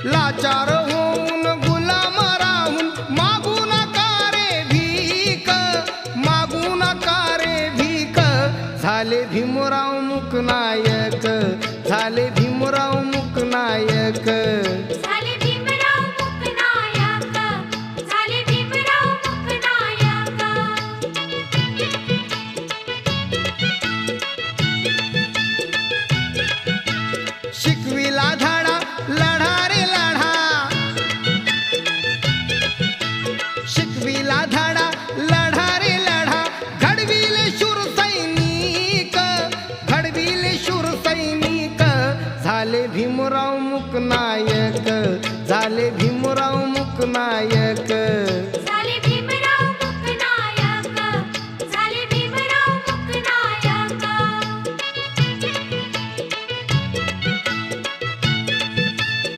लाचार होऊन गुलाम राहून मागू नका रे भीक, मागू नका रे भीक. झाले भीमराव मुकनायक, झाले भीमराव मुकनायक. झाले भीमराव मुकनायक, झाले भीमराव मुकनायक. शिकविला धडा लढा रे लढा, शिकविला धडा लढा रे लढा. घडविले शूर सैनिक, घडविले शूर सैनिक. झाले भीमराव मुकनायक, झाले भीमराव मुकनायक.